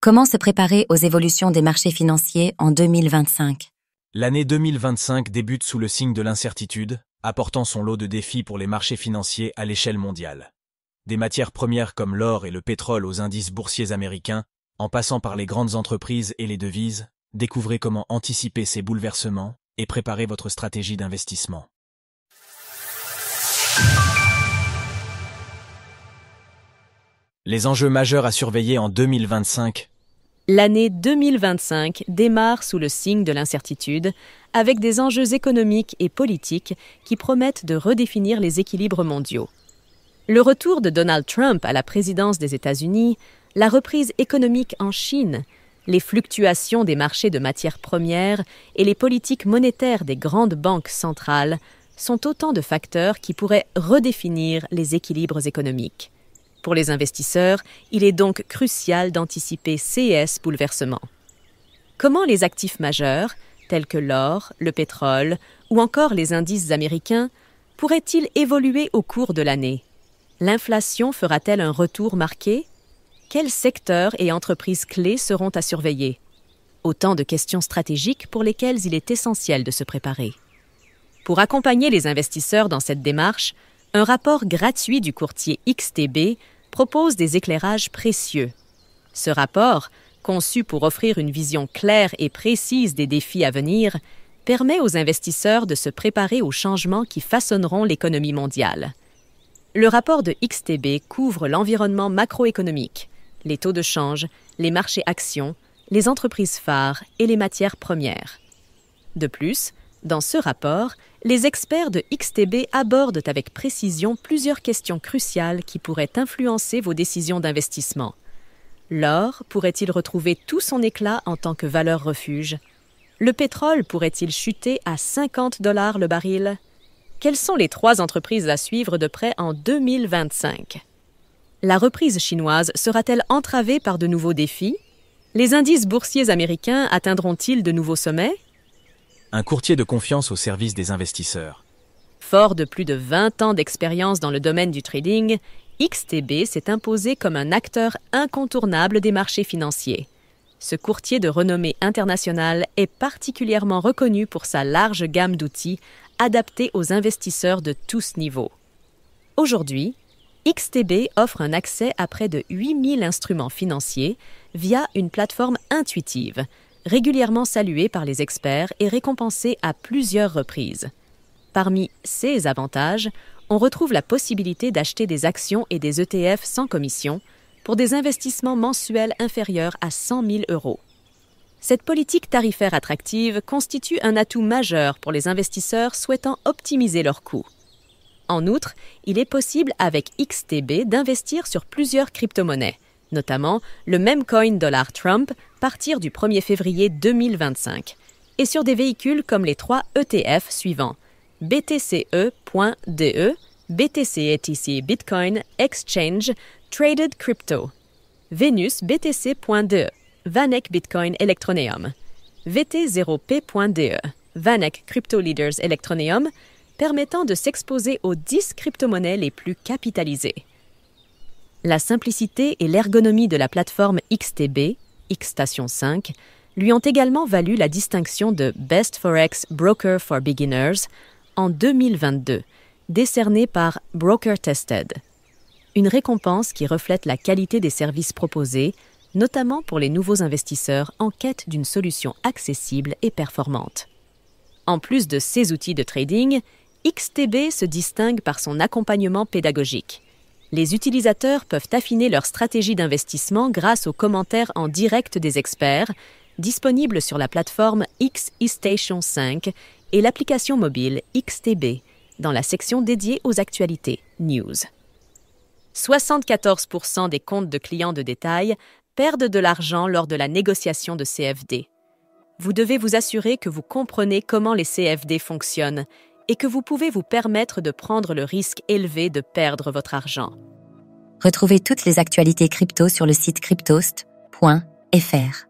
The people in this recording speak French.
Comment se préparer aux évolutions des marchés financiers en 2025? L'année 2025 débute sous le signe de l'incertitude, apportant son lot de défis pour les marchés financiers à l'échelle mondiale. Des matières premières comme l'or et le pétrole aux indices boursiers américains, en passant par les grandes entreprises et les devises, découvrez comment anticiper ces bouleversements et préparer votre stratégie d'investissement. Les enjeux majeurs à surveiller en 2025. L'année 2025 démarre sous le signe de l'incertitude, avec des enjeux économiques et politiques qui promettent de redéfinir les équilibres mondiaux. Le retour de Donald Trump à la présidence des États-Unis, la reprise économique en Chine, les fluctuations des marchés de matières premières et les politiques monétaires des grandes banques centrales sont autant de facteurs qui pourraient redéfinir les équilibres économiques. Pour les investisseurs, il est donc crucial d'anticiper ces bouleversements. Comment les actifs majeurs, tels que l'or, le pétrole ou encore les indices américains, pourraient-ils évoluer au cours de l'année? L'inflation fera-t-elle un retour marqué? Quels secteurs et entreprises clés seront à surveiller? Autant de questions stratégiques pour lesquelles il est essentiel de se préparer. Pour accompagner les investisseurs dans cette démarche, un rapport gratuit du courtier XTB propose des éclairages précieux. Ce rapport, conçu pour offrir une vision claire et précise des défis à venir, permet aux investisseurs de se préparer aux changements qui façonneront l'économie mondiale. Le rapport de XTB couvre l'environnement macroéconomique, les taux de change, les marchés actions, les entreprises phares et les matières premières. De plus, dans ce rapport, les experts de XTB abordent avec précision plusieurs questions cruciales qui pourraient influencer vos décisions d'investissement. L'or pourrait-il retrouver tout son éclat en tant que valeur refuge? Le pétrole pourrait-il chuter à 50 $ le baril? Quelles sont les 3 entreprises à suivre de près en 2025? La reprise chinoise sera-t-elle entravée par de nouveaux défis? Les indices boursiers américains atteindront-ils de nouveaux sommets? Un courtier de confiance au service des investisseurs. Fort de plus de 20 ans d'expérience dans le domaine du trading, XTB s'est imposé comme un acteur incontournable des marchés financiers. Ce courtier de renommée internationale est particulièrement reconnu pour sa large gamme d'outils adaptés aux investisseurs de tous niveaux. Aujourd'hui, XTB offre un accès à près de 8000 instruments financiers via une plateforme intuitive, régulièrement saluée par les experts et récompensée à plusieurs reprises. Parmi ces avantages, on retrouve la possibilité d'acheter des actions et des ETF sans commission pour des investissements mensuels inférieurs à 100 000 €. Cette politique tarifaire attractive constitue un atout majeur pour les investisseurs souhaitant optimiser leurs coûts. En outre, il est possible avec XTB d'investir sur plusieurs crypto-monnaies, notamment le Memecoin dollar Trump, partir du 1er février 2025, et sur des véhicules comme les 3 ETF suivants: BTCE.DE, BTC-ETC Bitcoin Exchange Traded Crypto, Venus BTC.DE, VanEck Bitcoin Electroneum, VT0P.DE, VanEck Crypto Leaders Electroneum, permettant de s'exposer aux 10 crypto-monnaies les plus capitalisées. La simplicité et l'ergonomie de la plateforme XTB, XStation 5, lui ont également valu la distinction de Best Forex Broker for Beginners en 2022, décernée par Broker Tested. Une récompense qui reflète la qualité des services proposés, notamment pour les nouveaux investisseurs en quête d'une solution accessible et performante. En plus de ces outils de trading, XTB se distingue par son accompagnement pédagogique. Les utilisateurs peuvent affiner leur stratégie d'investissement grâce aux commentaires en direct des experts, disponibles sur la plateforme XStation 5 et l'application mobile XTB, dans la section dédiée aux actualités News. 74% des comptes de clients de détail perdent de l'argent lors de la négociation de CFD. Vous devez vous assurer que vous comprenez comment les CFD fonctionnent et que vous pouvez vous permettre de prendre le risque élevé de perdre votre argent. Retrouvez toutes les actualités crypto sur le site cryptost.fr.